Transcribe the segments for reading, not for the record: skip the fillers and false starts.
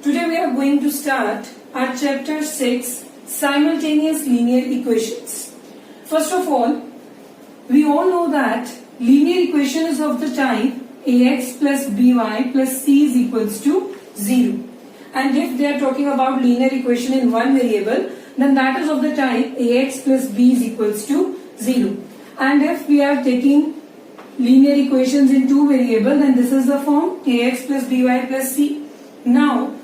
Today we are going to start our chapter 6, simultaneous linear equations. First of all, we all know that linear equation is of the type ax plus by plus c is equals to 0. And if they are talking about linear equation in one variable, then that is of the type ax plus b is equals to 0. And if we are taking linear equations in two variables, then this is the form ax plus by plus c. Now,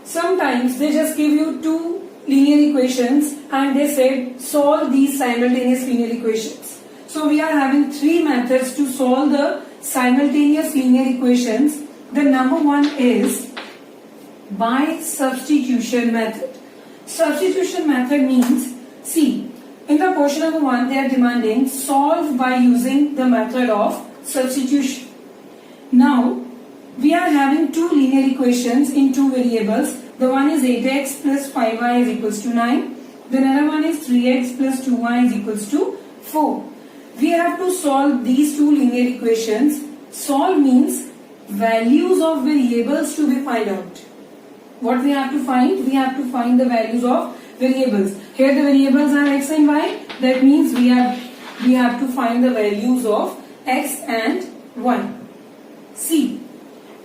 sometimes they just give you two linear equations and they said solve these simultaneous linear equations. So we are having three methods to solve the simultaneous linear equations. The number one is by substitution method. Substitution method means, see, in the question number 1 they are demanding solve by using the method of substitution. Now we are having two linear equations in two variables. The one is 8x plus 5y is equals to 9. The other one is 3x plus 2y is equals to 4. We have to solve these two linear equations. Solve means values of variables to be found out. What we have to find? We have to find the values of variables. Here the variables are x and y. That means we have to find the values of x and y. See,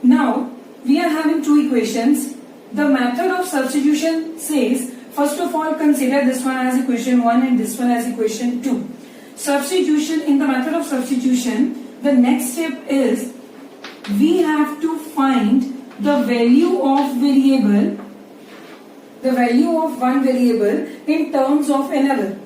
now we are having two equations. The method of substitution says, first of all, consider this one as equation 1 and this one as equation 2. Substitution, in the method of substitution, the next step is we have to find the value of variable, the value of one variable in terms of another.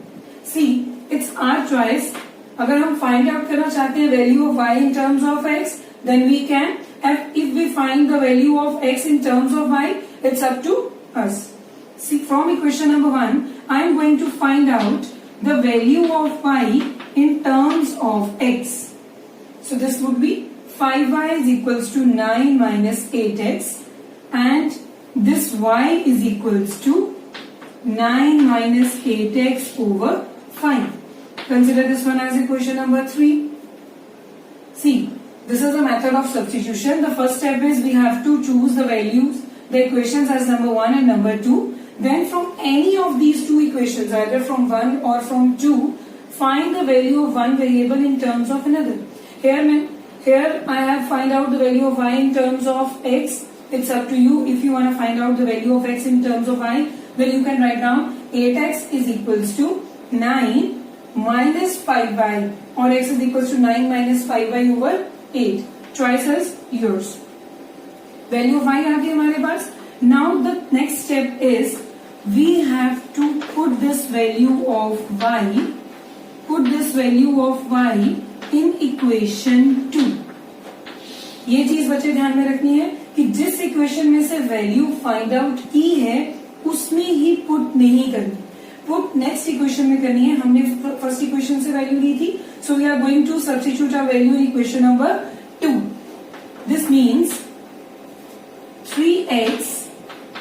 See, it's our choice. अगर हम find out करना चाहते हैं value of y in terms of x, then we can. If we find the value of x in terms of y, it's up to us. See, from equation number 1, I am going to find out the value of y in terms of x. So this would be 5y is equals to 9 minus 8x, and this y is equals to 9 minus 8x over 5. Consider this one as equation number 3. See, this is the method of substitution. The first step is we have to choose the values, the equations as number 1 and number 2. Then from any of these two equations, either from 1 or from 2, find the value of one variable in terms of another. Here I have find out the value of y in terms of x. It's up to you. If you want to find out the value of x in terms of y, then you can write down 8x is equals to 9 minus 5y, or x is equals to 9 minus 5y over 8. Choice is yours. Value of y आ गई हमारे पास. Now the next step is we have to put this value of y, in equation 2. ये चीज बच्चे ध्यान में रखनी है कि जिस इक्वेशन में से वैल्यू फाइंड आउट की है उसमें ही पुट नहीं करनी, पुट नेक्स्ट इक्वेशन में करनी है. हमने फर्स्ट इक्वेशन से वैल्यू ली थी, so we are going to substitute our value in equation number 2. This means 3x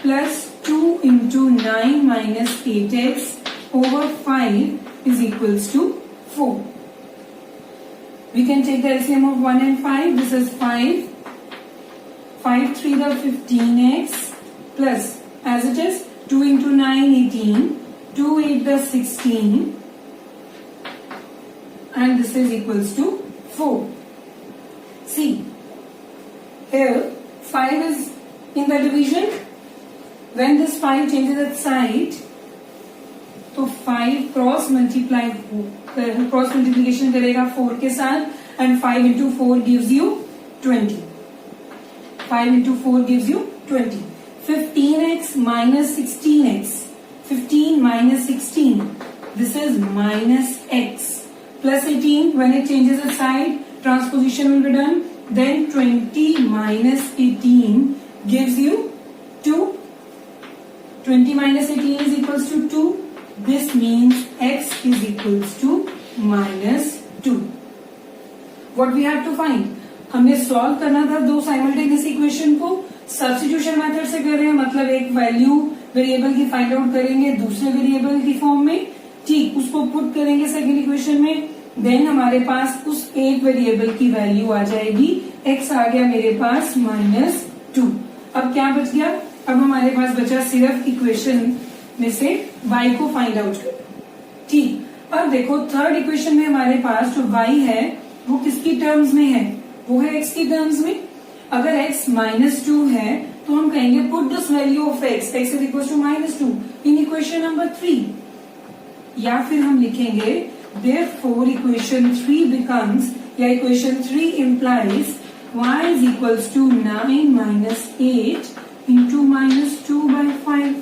plus 2 into 9 minus 8x over 5 is equals to 4. We can take the LCM of 1 and 5. This is 5. 5 3 the 15x plus, as it is, 2 into 9 18, 2 8 the 16, and this is equals to 4. See, here 5 is in the division. When this 5 changes its side, तो 5 cross multiplication करेगा 4 के साथ, and 5 into 4 gives you 20. 5 into 4 gives you 20. 15x minus 16x. 15 minus 16. This is minus x. Plus 18, when it changes its side, transposition will be done. Then 20 minus 18 gives you 2. 20 minus 18 is equals to 2. This means x is equals to minus 2. What we have to find? हमने solve करना था दो simultaneous equation को. Substitution method से कर रहे हैं, मतलब एक वैल्यू वेरिएबल की फाइंड आउट करेंगे दूसरे वेरिएबल की फॉर्म में, ठीक, उसको पुट करेंगे सेकेंड इक्वेशन में. देन हमारे पास उस एक वेरिएबल की वैल्यू आ जाएगी, x आ गया मेरे पास -2. अब क्या बच गया? अब हमारे पास बचा सिर्फ इक्वेशन में से y को फाइंड आउट करना। ठीक, अब देखो थर्ड इक्वेशन में हमारे पास जो y है वो किसकी टर्म्स में है, वो है x की टर्म्स में। अगर x -2 है तो हम कहेंगे put this value of x is equal to -2 in equation number 3, या फिर हम लिखेंगे देयरफॉर इक्वेशन 3 बिकम्स, या equation 3 implies y is equals to 9 minus 8 into -2/5.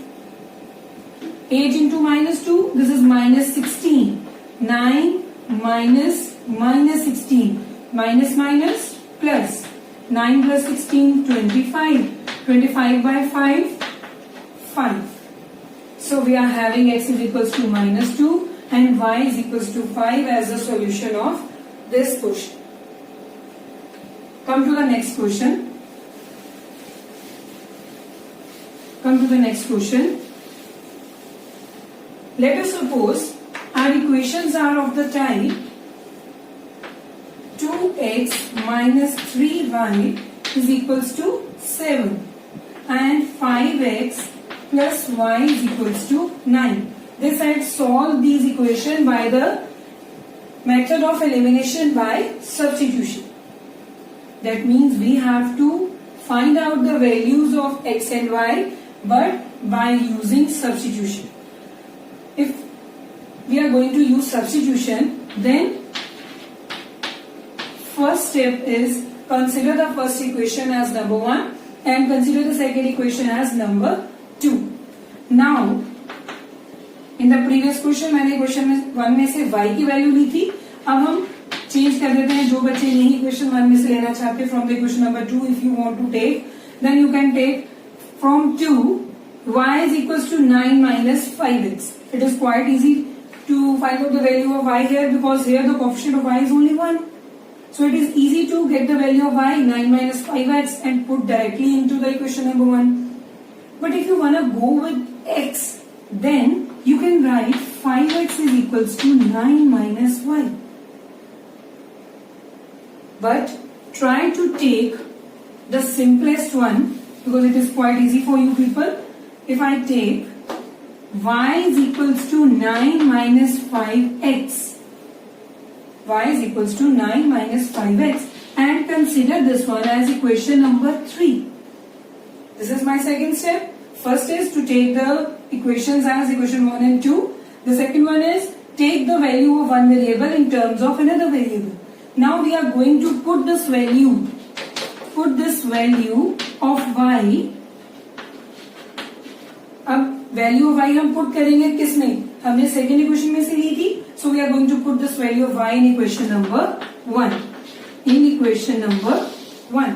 8 into -2, this is -16. 9 minus -16. Minus minus plus. 9 plus 16, 25. 25/5, 5. So we are having x is equals to -2 and y is equals to 5 as the solution of this question. Come to the next question. Come to the next question. Let us suppose our equations are of the type 2x minus 3y is equals to 7 and 5x plus y is equals to 9. This I had solved these equations by the method of elimination by substitution. That means we have to find out the values of x and y, but by using substitution. If we are going to use substitution, then first step is consider the first equation as number 1 and consider the second equation as number 2. Now, in the previous question मैंने question 1 में से y की value ली थी, अब हम change कर देते हैं। जो बच्चे नहीं क्वेश्चन 1 में से लेना चाहते from the question number 2, if you want to take, then you can take from 2 y is equals to 9 minus 5x. It is quite easy to find out the value of y here because here the coefficient of y is only 1. So it is easy to get the value of y, 9 minus 5x, and put directly into the equation number 1. But if you want to go with x, then you can write 5x is equals to 9 minus y. But try to take the simplest one because it is quite easy for you people. If I take y is equals to 9 minus 5x, y is equals to 9 minus 5x, and consider this one as equation number 3. This is my second step. First is to take the equations as equation 1 and 2. The second one is take the value of one variable in terms of another variable. Now we are going to put this value of y. अब value of y हम put करेंगे किसमें, हमने second equation में से ली थी, so we are going to put this value of y in equation number 1. In equation number 1,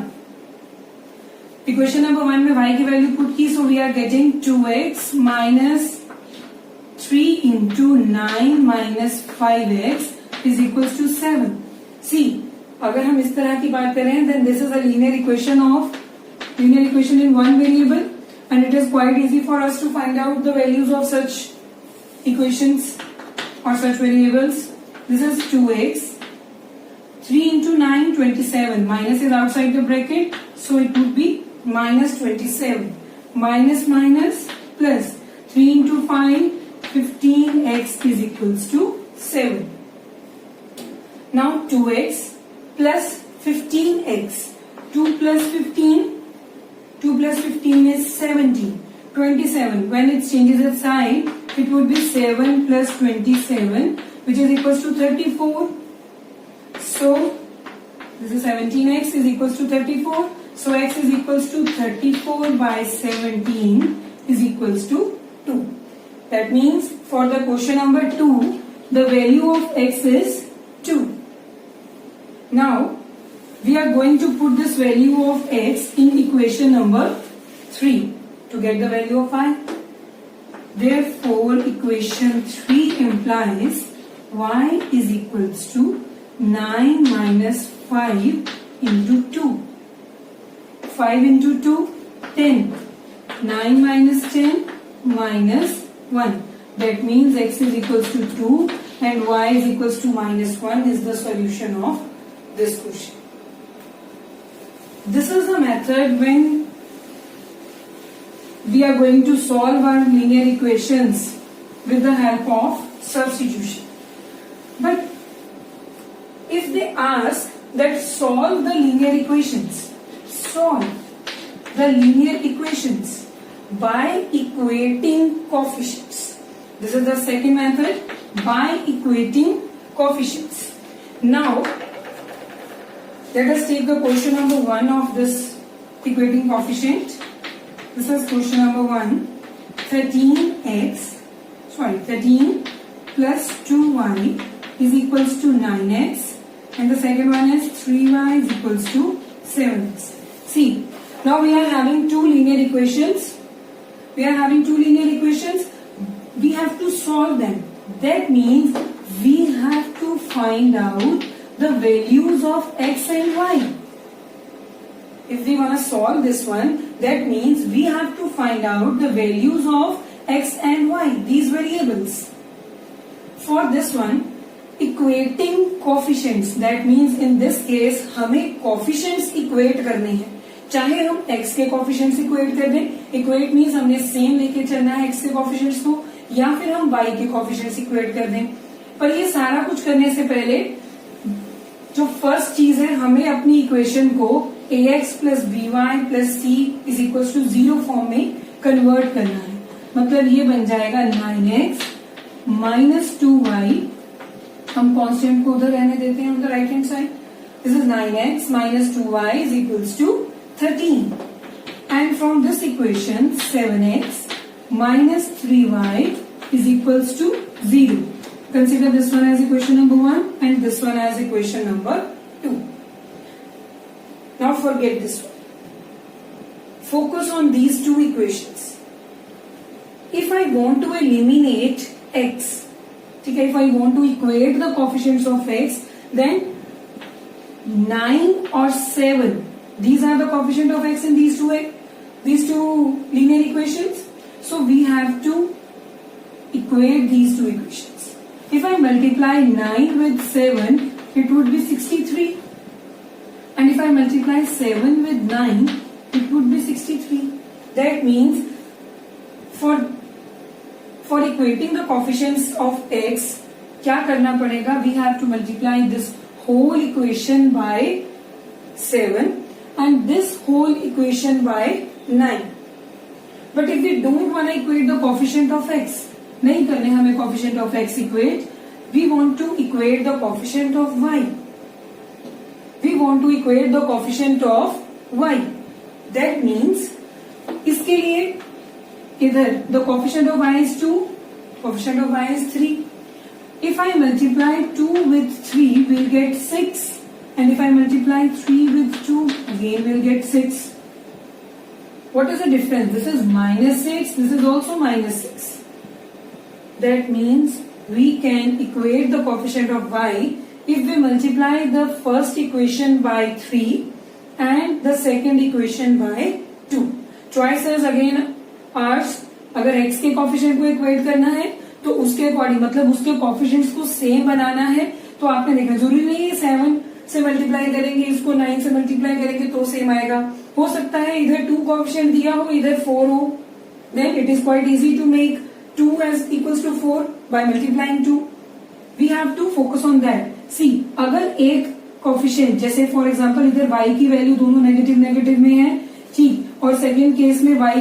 equation number 1 में y की वैल्यू पुट की, so we are getting 2x minus 3 into 9 minus 5x is equal to 7. See, अगर हम इस तरह की बात करें then this is a linear equation in one variable. And it is quite easy for us to find out the values of such equations or such variables. This is 2x, 3 into 9, 27. Minus is outside the bracket, so it would be minus 27. Minus minus plus 3 into 5, 15x is equals to 7. Now 2x plus 15x. 2 plus 15. 2 plus 15 is 17. 27. When it changes its sign, it would be 7 plus 27, which is equals to 34. So, this is 17x is equals to 34. So, x is equals to 34 by 17 is equals to 2. That means, for the question number 2, the value of x is 2. Now, we are going to put this value of x in equation number 3 to get the value of y. Therefore, equation 3 implies y is equals to 9 minus 5 into 2. 5 into 2, 10. 9 minus 10 minus 1. That means x is equals to 2 and y is equals to minus 1 is the solution of this question. This is the method when we are going to solve our linear equations with the help of substitution. But if they ask that solve the linear equations by equating coefficients. This is the second method, by equating coefficients. Now, let us take the question number 1 of this equating coefficient. This is question number 1. 13 plus 2y is equals to 9x, and the second one is 3y is equals to 7x. See, now we are having two linear equations. We have to solve them. That means we have to find out the values of x and y. If we want to solve this one, that means we have to find out the values of x and y, these variables. For this one, equating coefficients, that means in this case हमें coefficients equate करने हैं. चाहे हम x के coefficients equate कर दें, equate means हमने same लेके चलना है x के coefficients को, या फिर हम y के coefficients equate कर दें. पर ये सारा कुछ करने से पहले जो फर्स्ट चीज है, हमें अपनी इक्वेशन को ax plus by plus c is equal to 0 form में कन्वर्ट करना है. मतलब ये बन जाएगा 9x माइनस 2y. हम कांस्टेंट को उधर रहने देते हैं on the right hand side. This is 9x minus 2y is equals to 13. And from this equation 7x minus 3y is equals to 0. Consider this one as equation number 1 and this one as equation number 2. Now forget this one. Focus on these two equations. If I want to eliminate x, okay, if I want to equate the coefficients of x, then 9 or 7, these are the coefficient of x in these two linear equations. So we have to equate these two equations. If I multiply 9 with 7, it would be 63. And if I multiply 7 with 9, it would be 63. That means for equating the coefficients of x, क्या करना पड़ेगा? We have to multiply this whole equation by 7 and this whole equation by 9. But if we don't want to equate the coefficient of x, नहीं करने हमें coefficient of x equate, we want to equate the coefficient of y. That means इसके लिए इधर the coefficient of y is 2, coefficient of y is 3. If I multiply 2 with 3, we'll get 6, and if I multiply 3 with 2, again we'll get 6. What is the difference? This is minus 6, this is also minus 6. That means we can equate the coefficient of y if we multiply the first equation by 3 and the second equation by 2. Choice is again ours. अगर x के coefficient को equate करना है तो उसके according, मतलब उसके coefficients को सेम बनाना है, तो आपने देखा जरूरी नहीं है 7 से मल्टीप्लाई करेंगे इसको 9 से मल्टीप्लाई करेंगे तो सेम आएगा. हो सकता है इधर 2 coefficient दिया हो, इधर 4 हो. Then it is quite easy to make 2 as equals to 4 by multiplying 2. We have to focus on that. See, अगर एक कोफिशिएंट जैसे फॉर एग्जांपल इधर y की वैल्यू दोनों नेगेटिव में है, ठीक, और सेकेंड केस में y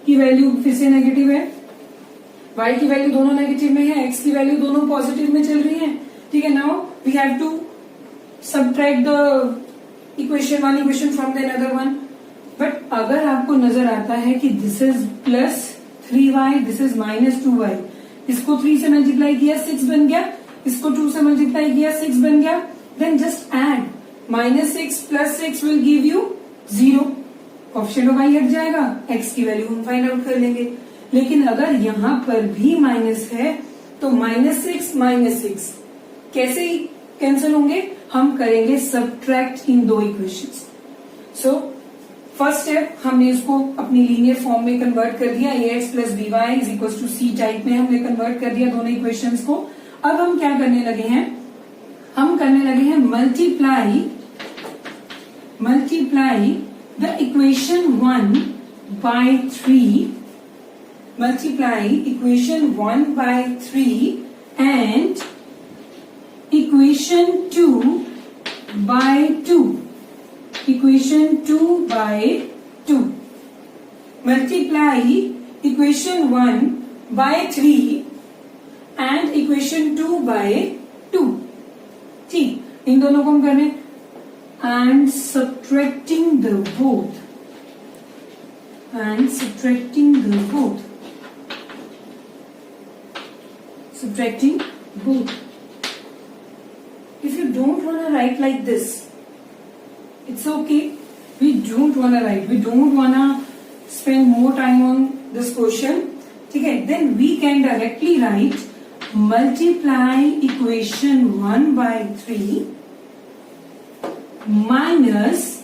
की वैल्यू फिर से नेगेटिव है, y की वैल्यू दोनों नेगेटिव में है, x की वैल्यू दोनों पॉजिटिव में चल रही है, ठीक है. Now we have to subtract the equation one equation from the another one. But अगर आपको नजर आता है कि this is plus 3y, this is minus 2y, इसको 3 से मल्टीप्लाई किया 6 बन गया, इसको 2 से मल्टीप्लाई किया 6 बन गया, then just add minus 6 plus 6 will give you 0. Coefficient of y हट जाएगा, x की वैल्यू हम फाइंड आउट कर लेंगे. लेकिन अगर यहां पर भी माइनस है तो माइनस 6 कैसे ही कैंसिल होंगे? हम करेंगे सबट्रैक्ट इन दो इक्वेशंस. सो फर्स्ट स्टेप हमने इसको अपनी लीनियर फॉर्म में कन्वर्ट कर दिया, ax plus by is equal to c type में हमने कन्वर्ट कर दिया दोनों इक्वेशंस को. अब हम क्या करने लगे हैं? हम करने लगे हैं multiply the equation 1 by 3, multiply equation 1 by 3 and equation 2 by 2. Equation 2 by 2. Multiply equation 1 by 3 and equation 2 by 2. ठीक, इन दोनों को हम करें and subtracting the both. And subtracting the both. Subtracting both. If you don't want to write like this, it's okay. We don't want to write. We don't want to spend more time on this question. Okay, then we can directly write multiply equation 1 by 3 minus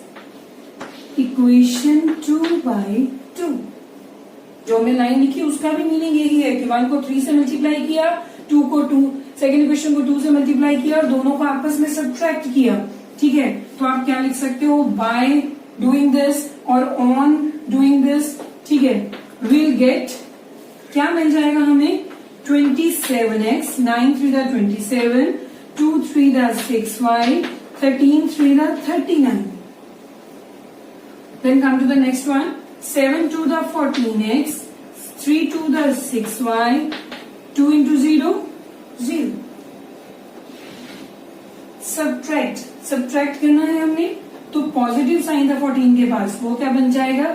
equation 2 by 2. जो हमने line लिखी उसका भी meaning यही है कि 1 को 3 से मल्टीप्लाई किया, 2 को 2, सेकेंड इक्वेशन को 2 से मल्टीप्लाई किया और दोनों को आपस में सब्ट्रैक्ट किया. ठीक है, तो आप क्या लिख सकते हो, बाय डूइंग दिस और ऑन डूइंग दिस. ठीक है, विल गेट, क्या मिल जाएगा हमें, 27x, 9 3 दा 27, 2 3 दा 6y, 13 3 दा 39. Then come to the next one. 7 2 the 14x, 3 2 the 6y, 2 into 0, 0. Subtract करना है हमने, तो पॉजिटिव साइन था 14 के पास, वो क्या बन जाएगा,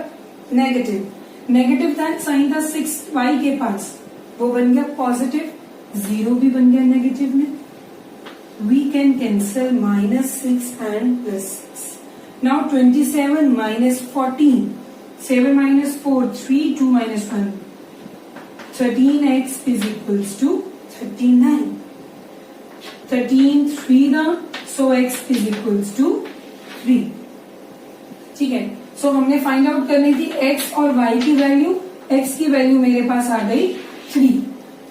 नेगेटिव. नेगेटिव साइन था 6y के पास, वो बन गया पॉजिटिव. 0 भी बन गया नेगेटिव में. We can cancel -6 and +6. Now 27 minus 14, 7 minus 4, 3, 2 minus 1. 13x is equals to 39. 13 3 da, so x is equals to 3. ठीक है, so हमने फाइंड आउट करनी थी x और y की वैल्यू. x की वैल्यू मेरे पास आ गई 3.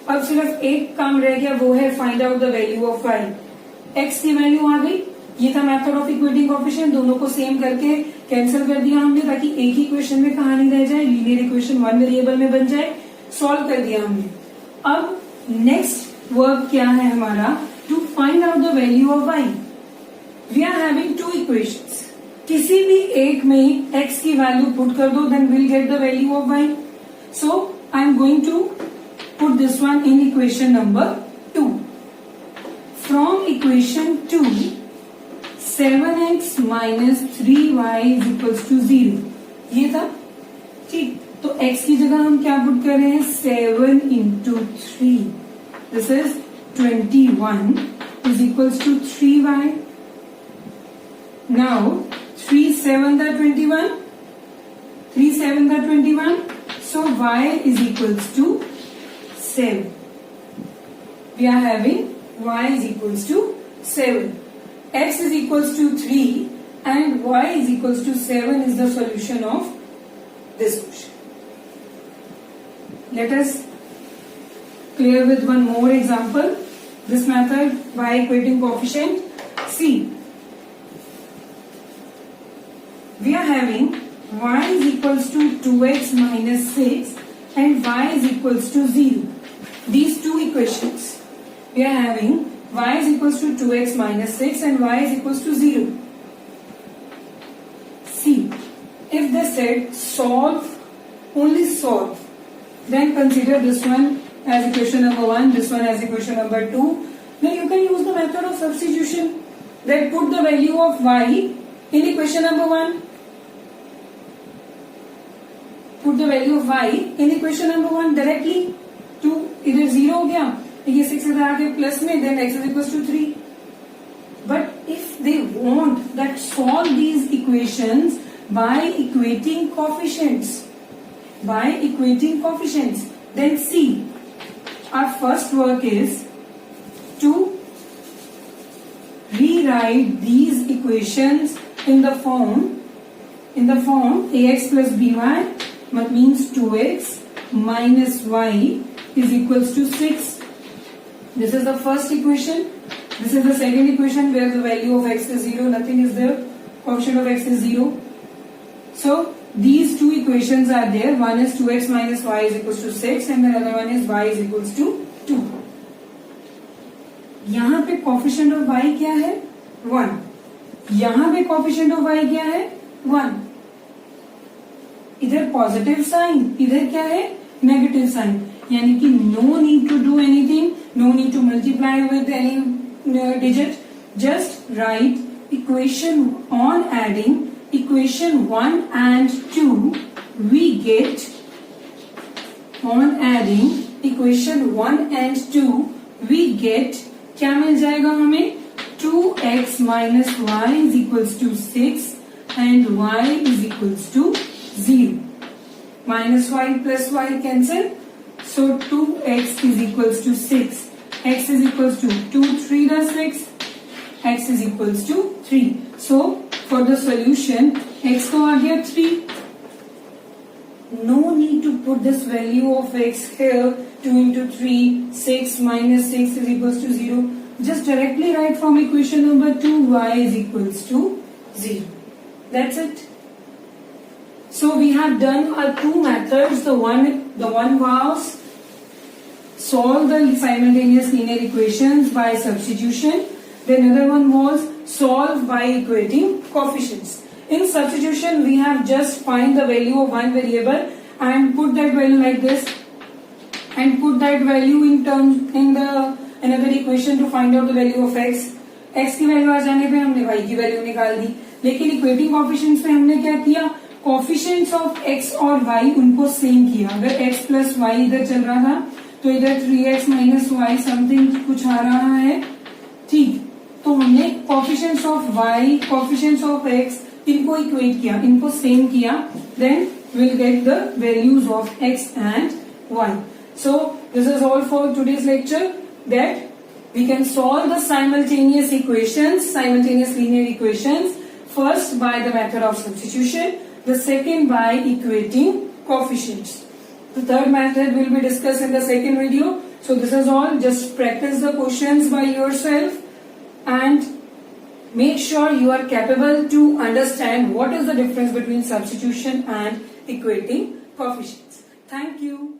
अब सिर्फ एक काम रह गया, वो है find out the value of y. x की वैल्यू आ गई. ये था मेथड ऑफ इक्वेटिंग कोएफिशिएंट. दोनों को सेम करके कैंसिल कर दिया हमने, ताकि एक ही इक्वेशन में कहानी रह जाए, लीनियर इक्वेशन 1 वेरिएबल में बन जाए. सॉल्व कर दिया हमने. अब नेक्स्ट वर्क क्या है हमारा, to find out the value of y. We are having 2 equations. किसी भी एक में x की वैल्यू पुट कर दो, then will get the value of y. So I am going to put this one in equation number 2. From equation 2, 7x minus 3y is equals to 0. ये था. ठीक, तो x की जगह हम क्या पुट कर रहे हैं, 7 into 3. This is 21 is equals to 3y. Now 3 7 the 21, 3 7 the 21. So y is equals to 7. We are having y is equals to 7. X is equals to 3 and y is equals to 7 is the solution of this question. Let us clear with one more example. This method by equating coefficient. See, we are having y is equals to 2x minus 6 and y is equals to 0. These two equations, we are having y is equals to 2x minus 6 and y is equals to 0. See, if they said solve, only solve, then consider this one as equation number 1, this one as equation number 2. Then you can use the method of substitution. Then put the value of y in equation number 1. Put the value of y in equation number 1 directly. 2 इधर 0 हो गया, ये 6 इधर आ गया plus में, then x is equals to 3. But if they want that solve these equations by equating coefficients, then see, our first work is to rewrite these equations in the form ax plus by, which means 2x minus y is equals to 6. This is the first equation. This is the second equation where the value of x is 0, nothing is there. Coefficient of x is 0. So these two equations are there. One is 2x minus y is equals to 6 and the other one is y is equals to 2. यहाँ पे coefficient of y क्या है? 1. यहाँ पे coefficient of y क्या है? 1. इधर positive sign, इधर क्या है? Negative sign. यानी कि no need to do anything, no need to multiply with any digit. Just write equation on adding equation 1 and 2 we get, on adding equation 1 and 2 we get क्या मिल जाएगा हमें? 2x minus y is equals to 6 and y is equals to 0. Minus y plus y cancel, so 2x is equals to 6. X is equals to 2 3 the 6, x is equals to 3. So for the solution, x को आ गया 3. No need to put this value of x here. 2 into 3, 6 minus 6 is equals to 0. Just directly write from equation number 2, y is equals to 0. That's it. So we have done our two methods. The one was solve the simultaneous linear equations by substitution. The another one was solve by equating coefficients. In substitution, we have just find the value of one variable and put that value like this, and put that value in the another equation to find out the value of x. x की value आ जाने पे हमने y की value निकाल दी. लेकिन equating coefficients में हमने क्या किया? कोएफिशिएंट्स ऑफ x और y उनको सेम किया. अगर x प्लस y इधर चल रहा था तो इधर 3x माइनस y समथिंग कुछ आ रहा है. ठीक, तो हमने coefficients of y, coefficients of x इनको इक्वेट किया, इनको सेम किया, then we'll get the values of x and y. So this is all for today's lecture, that we can solve the simultaneous equations, simultaneous linear equations, first by the method of substitution, the second by equating coefficients. The third method will be discussed in the second video. So this is all. Just practice the questions by yourself and make sure you are capable to understand what is the difference between substitution and equating coefficients. Thank you.